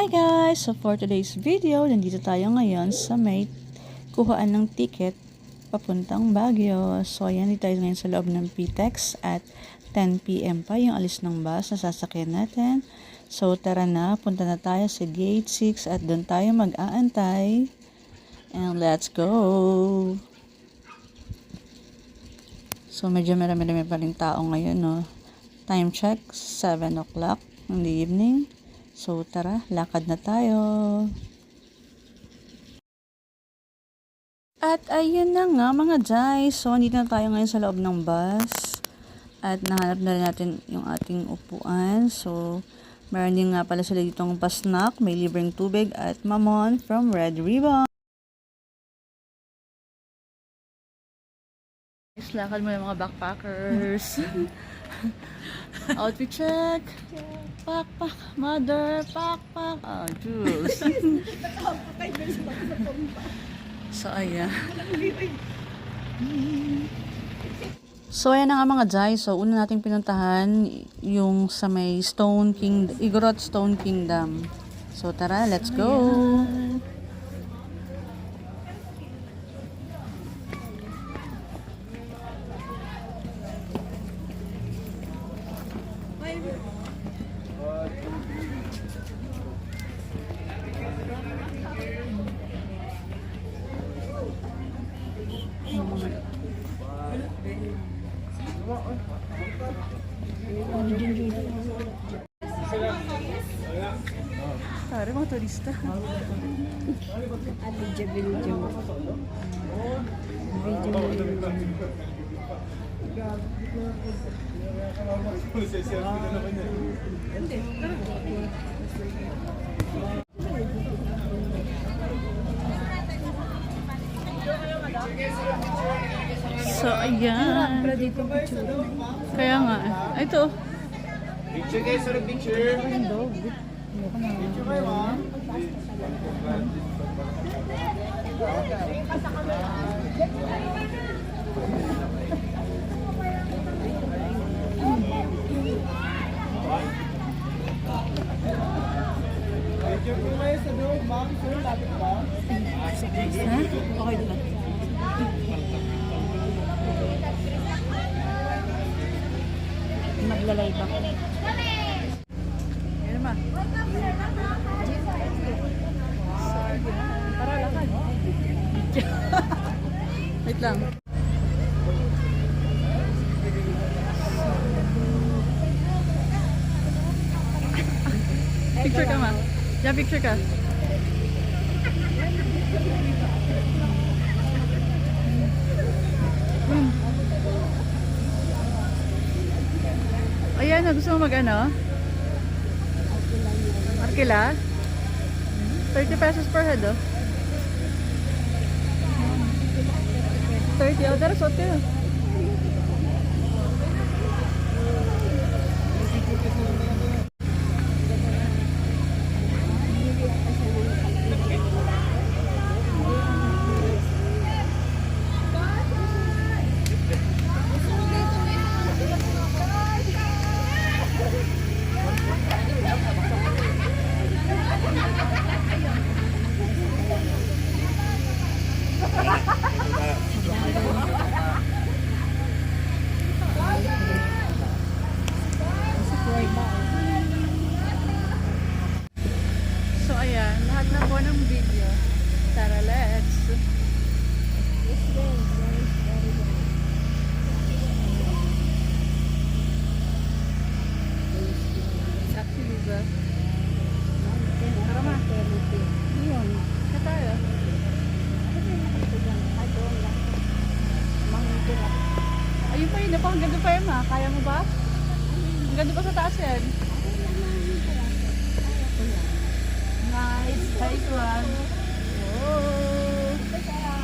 Hi guys! So for today's video, nandito tayo ngayon sa may kuhaan ng ticket papuntang Baguio. So ayan, dito tayo ngayon sa loob ng PTEX at 10 PM pa yung alis ng bus na sasakyan natin. So tara na, punta na tayo sa gate 6 at doon tayo mag-aantay. And let's go! So medyo marami-rami pa rin tao ngayon, no? Time check, 7 o'clock in the evening. So tara, lakad na tayo. At ayun na nga mga guys. So andito na tayo ngayon sa loob ng bus. At nahanap na rin natin yung ating upuan. So meron din nga pala sila ditong pasnak, may libreng tubig at mamon from Red Ribbon. Lakad mo yung mga backpackers. Outfit check. Pakpak, mother, pakpak. Ah, juice. So, ayan. So, ayan na nga mga Jai. So, una nating pinuntahan yung sa may Igorot Stone Kingdom. So, tara, let's go. Tari mga turista. Video. So, ayan. Kaya nga. Ito. Picture guys, sir, picture. Picture kayo, ha? Picture po kayo sa loob, ma'am. Sir, lapit ba? Ha? Okay diba? Maglalay ba? Yan naman. Tara, lakad. Wait lang. Picture ka ma. Yeah, picture ka. Ayan, gusto mo mag-ano? Arkila? 30 pesos per head, oh. 30, oh, tara, suot kayo. So ayan, lahat na po ng video. Tara, let's. Actually, ba? Tara ma. Yun. Na tayo. Ayun pa yun, ang ganda pa yun ma. Kaya mo ba? Ang ganda pa sa taas yan. Nice one. Oh.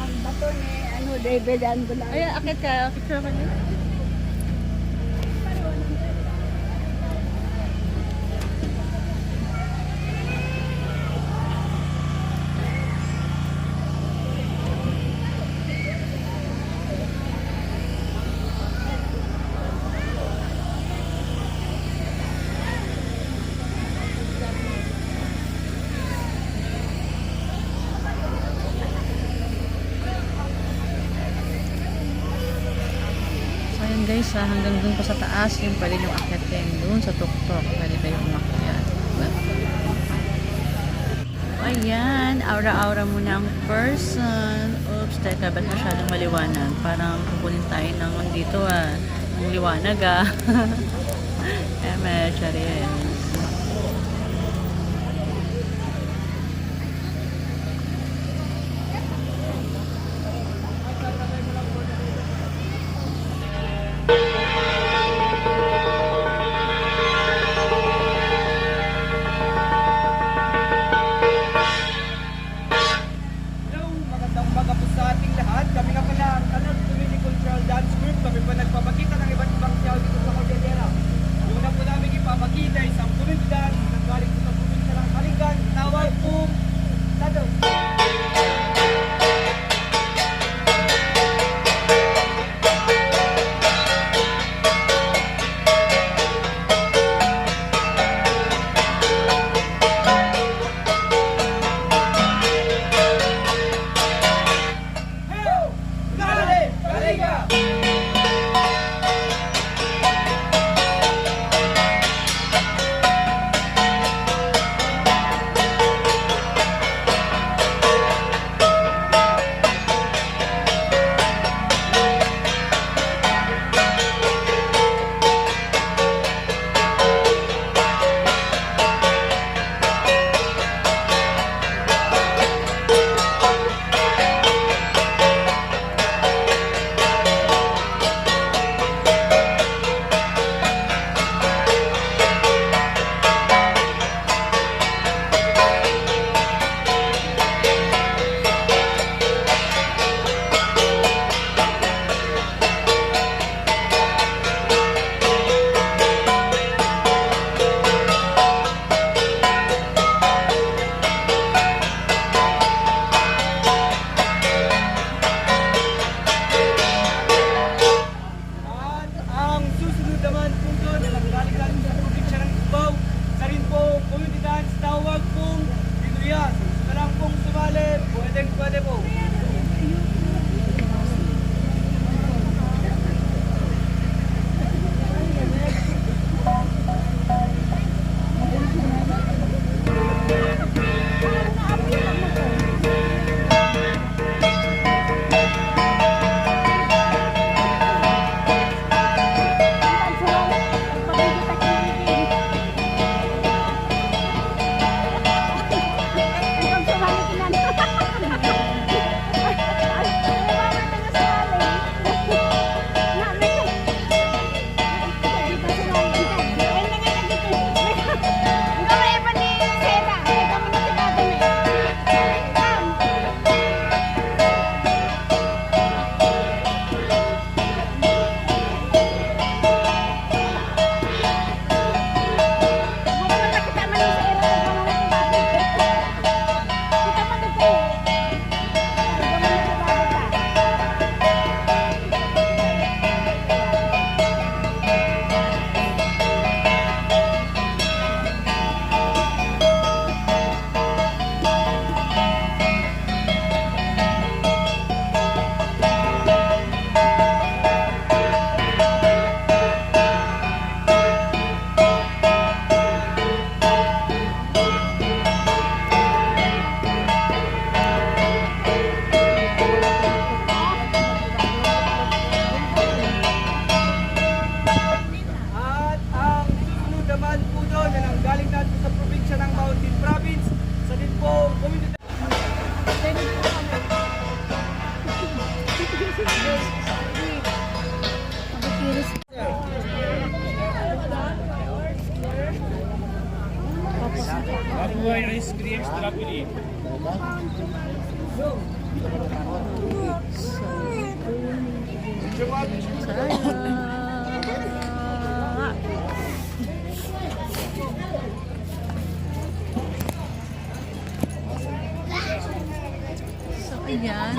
Ang bato ni, David ko lang. Ayan, akit ka. Picture ka niya. guys, hanggang dun pa sa taas, yung pwede nyo akyatin dun sa tuktok. Pwede kayong umakyat. Ayan, aura-aura muna ang person. Oops, teka, ba't masyadong maliwanag? Parang kukunin tayo ng dito ng liwanag Charis. Hello, magandang umaga po sa ating lahat. Kami nga pala ang Tanan Community Cultural Dance Group. Kami po nagpapakita ng iba't ibang siyaw dito sa Cordillera. Yung una po namin ipapakita isang community dance na galing po sa probinsya ng Kalingan. Tawag po Tado. Pwede po. Abuhay ice cream, strawberry. So, ayan.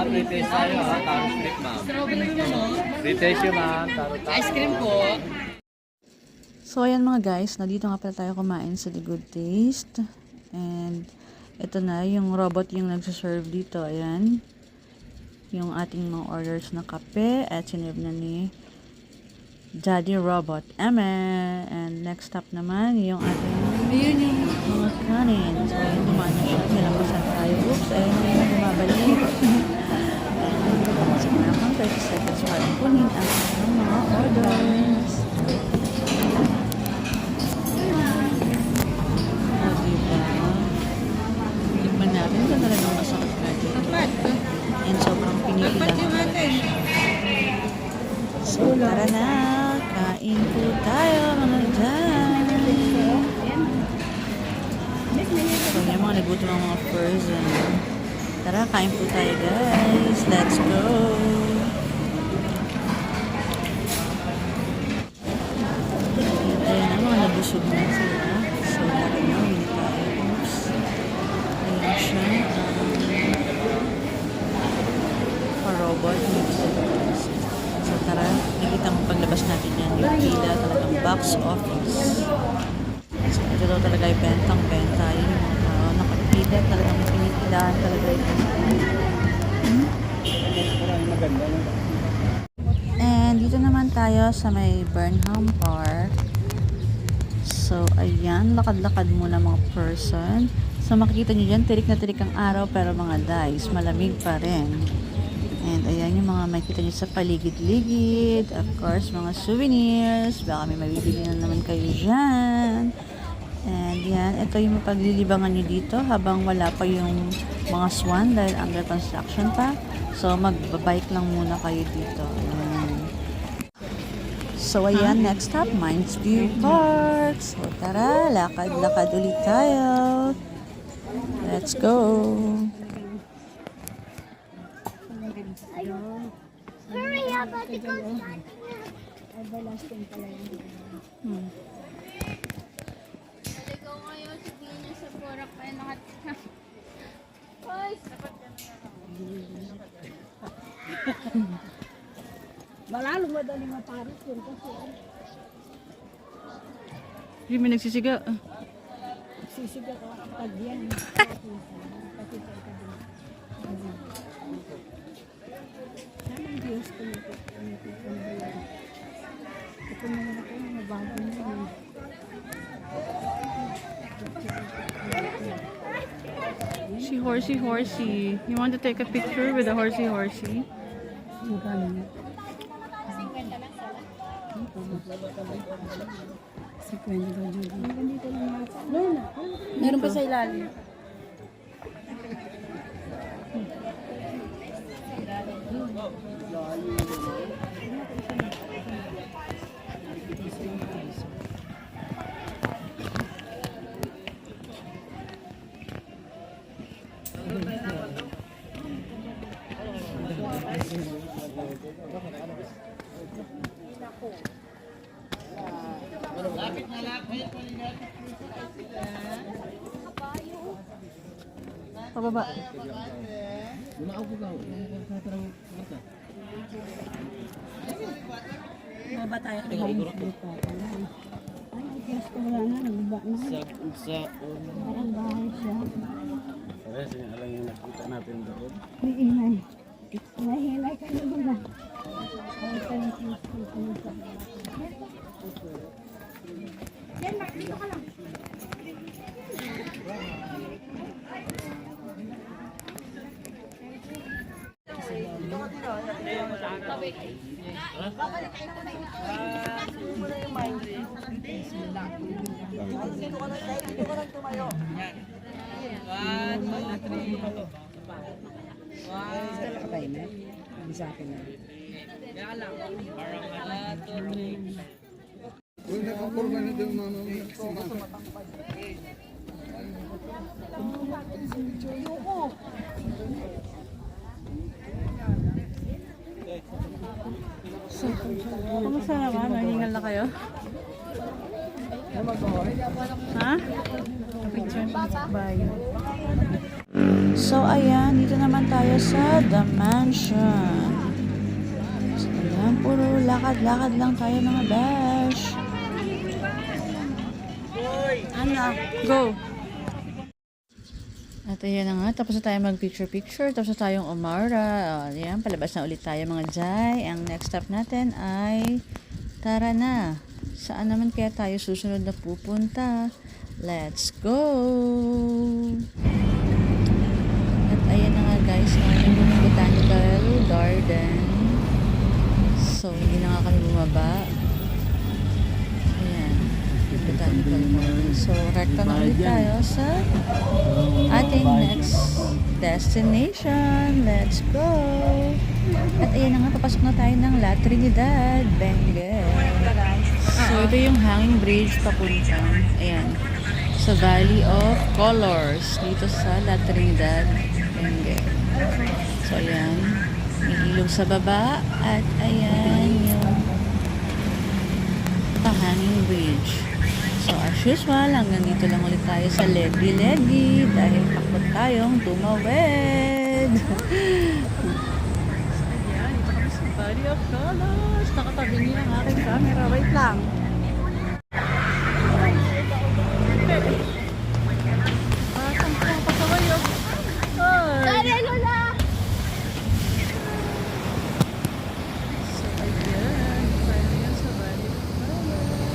Pre-taste tayo ha, taro strip ma'am. Pre-taste yun ma'am, taro. Ice cream po. So, ayan mga guys, nandito nga pala tayo kumain sa The Good Taste. And ito na, yung robot yung nagsaserve dito. Ayan. Yung ating mga orders na kape at sinirve na ni Daddy Robot Eme. And next stop naman, yung ating mga kanin. So, ayun, dumaan na siya. Nilampasan tayo. Oops, ayun na yun, bumabalik. So, meron kang 30 seconds para kunin ang ating mga orders. Diba? Tikman natin kung talagang masakit natin. And sobrang pinipilahan talaga siya. So, tara na. Kain po tayo, mga dyan. So, yung mga nagutom ang mga person. Tara, kain po tayo, guys. Let's go. Ayan na, mga nabusog na sila. So, tara na, hindi tayo. Oops. Ayan siya. Robot. So tara, nakita mo paglabas natin yan, yung pila talagang box office. So ito daw talaga ay bentang-benta. Yun yung mga tao, nakapila talagang pinipilahan talaga ito. And dito naman tayo sa may Burnham Park. So ayan, lakad-lakad muna mga person. So makikita nyo dyan, tirik na tirik ang araw pero mga guys, malamig pa rin. And ayan yung mga makikita nyo sa paligid-ligid. Of course, mga souvenirs. Baka may mabibili na naman kayo dyan. And yan, ito yung mapaglilibangan nyo dito habang wala pa yung mga swan dahil under construction pa. So, magbabike lang muna kayo dito. Ayan. So, ayan, next stop, Mines View Park. So, tara, lakad-lakad ulit tayo. Let's go. Hurry up, Ate Coach. Everlasting pala yun. Ikaw ngayon, sabihin niya sa Borak pa yung nakatina. Hoy! Malalo madali maparis yun kasi Hindi may nagsisiga. sisiga ka kapag yan. Sana ang Diyos ko nito. Ito na lang ako, mabago na. Si Horsey. You want to take a picture with the Horsey? Magkano na? 50 daw dyan. Nandito lang nasa. Meron pa sa ilalim. Pababa. Maba tayo kay Hines dito. Ay, Diyos ko wala na. Nagiba na. Parang bahay siya. alam yung nakita natin doon. May ingay. Nahihilay ka na ba? Ay, ka na siya. Yan, Mark, dito ka lang. Kamusta naman? Nahingal na kayo? Ha? Bye. So, ayan. Dito naman tayo sa The Mansion. So, ayan. Puro lakad-lakad lang tayo mga besh. Ano? Go! At ayan na nga, tapos na tayo mag-picture-picture, tapos na tayong umara. Ayan, palabas na ulit tayo mga Jai. Ang next step natin ay, tara na. Saan naman kaya tayo susunod na pupunta? Let's go! At ayan na nga guys, yung botanical garden. So, hindi na nga kami bumaba. Ayan, yung botanical garden. So, rekta na ulit tayo sa ating next destination. Let's go! At ayan na nga, papasok na tayo ng La Trinidad, Benguet. So, ito yung hanging bridge papunta. Ayan. Sa Valley of Colors. Dito sa La Trinidad, Benguet. So, ayan. May ilog sa baba. At ayan yung hanging bridge. So, as usual, hanggang dito lang ulit tayo sa Legi-Legi dahil takot tayong tumawid. Ayan, ito kami sa Valley of Colors. Nakatabi niya ang aking camera. Wait lang. Saan ko ang pasaway yun? Sorry, Lola! So, ayan. Tayo yan sa Valley of Colors.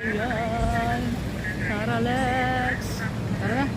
Ayan. Tara, Lex. Tara na.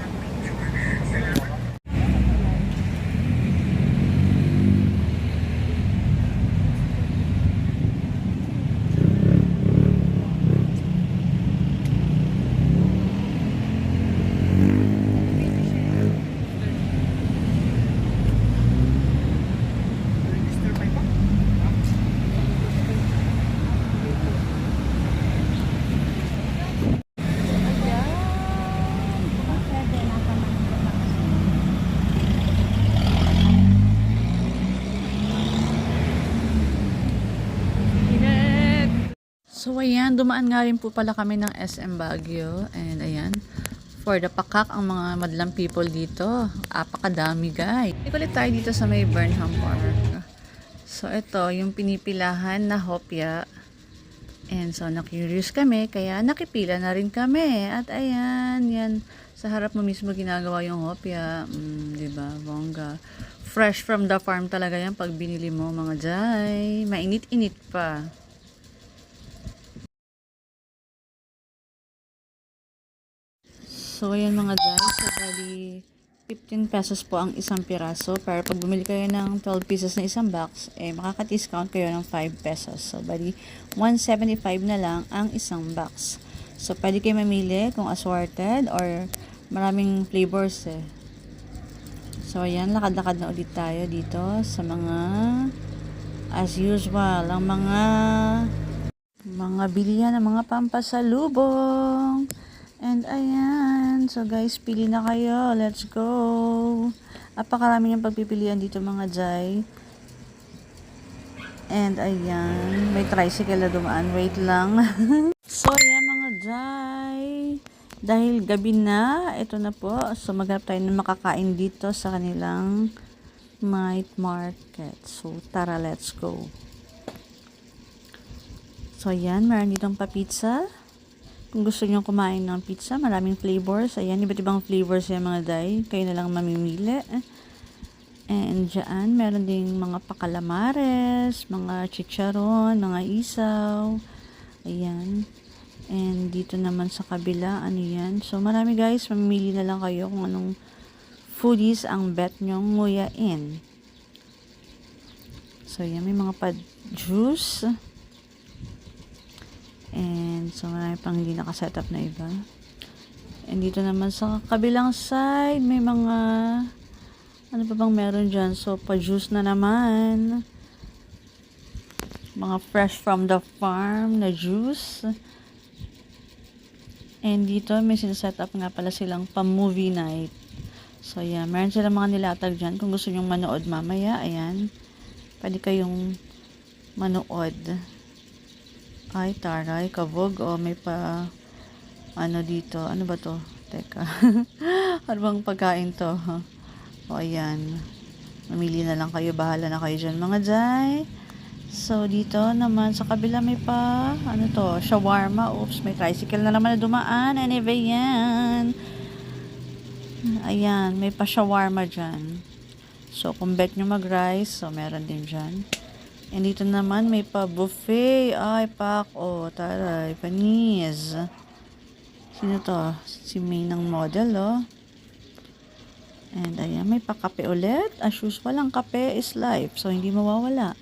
So, ayan, dumaan nga rin po pala kami ng SM Baguio. And ayan, for the pakak ang mga madlang people dito. Apakadami, guys. Ikulit tayo dito sa may Burnham Park. So, ito, yung pinipilahan na hopya. And so, na-curious kami, kaya nakipila na rin kami. At ayan, yan, sa harap mo mismo ginagawa yung hopya. Diba, bongga. Fresh from the farm talaga yan pag binili mo, mga Jai. Mainit-init pa. So, ayan mga guys, so bali 15 pesos po ang isang piraso. Pero pag bumili kayo ng 12 pieces na isang box, makaka-discount kayo ng 5 pesos. So, bali 175 na lang ang isang box. So, pwede kayo mamili kung assorted or maraming flavors So, ayan, lakad-lakad na ulit tayo dito sa mga, as usual, ang mga bilihan ng mga pampasalubong. And ayan, so guys, pili na kayo. Let's go. Apakarami ng pagpipilian dito mga Jai. And ayan, may tricycle na dumaan. Wait lang. So ayan mga Jai. Dahil gabi na, ito na po. So maghanap tayo ng makakain dito sa kanilang night market. So tara, let's go. So ayan, meron ditong pa-pizza. Kung gusto nyo kumain ng pizza, maraming flavors. Ayan, iba't ibang flavors yan mga Day. Kayo na lang mamimili. And dyan, meron ding mga pakalamares, mga chicharon, mga isaw. Ayan. And dito naman sa kabila, ano yan. So, marami guys, mamimili na lang kayo kung anong foodies ang bet nyo nguyain. So, yan, may mga pa-juice. And so, marami pang hindi nakasetup na iba. And dito naman sa kabilang side, may mga, ano pa bang meron dyan? So, pa-juice na naman. Mga fresh from the farm na juice. And dito, may sinasetup nga pala silang pa-movie night. So, ayan. Meron silang mga nilatag dyan. Kung gusto nyong manood mamaya, ayan. Pwede kayong manood. Ay, taray, kabog. O, may pa, ano dito. Ano ba to? Teka. Ano bang pagkain to? Ha? O, ayan. Mamili na lang kayo. Bahala na kayo dyan, mga day. So, dito naman sa kabila may pa, ano to, shawarma. Oops, may tricycle na naman na dumaan. Anyway, yan. Ayan, may pa shawarma dyan. So, kung bet nyo mag-rice, so meron din dyan. And dito naman may pa buffet. Ay, pak. Oh, taray. Panis. Sino to? Si May ng model, oh. And ayan, may pa kape ulit. As usual, ang kape is life. So, hindi mawawala.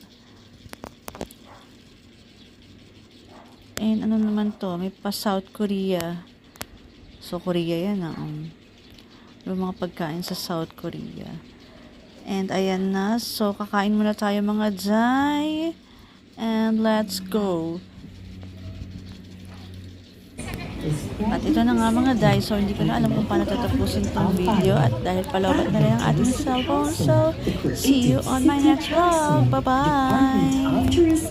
And ano naman to? May pa South Korea. So, Korea yan, ah. Yung mga pagkain sa South Korea. And ayan na. So, kakain muna tayo, mga day. And let's go. At ito na nga, mga day. So, hindi ko na alam kung paano tatapusin itong video. At dahil palobat na rin ang ating cellphone. So, see you on my next vlog. Bye-bye!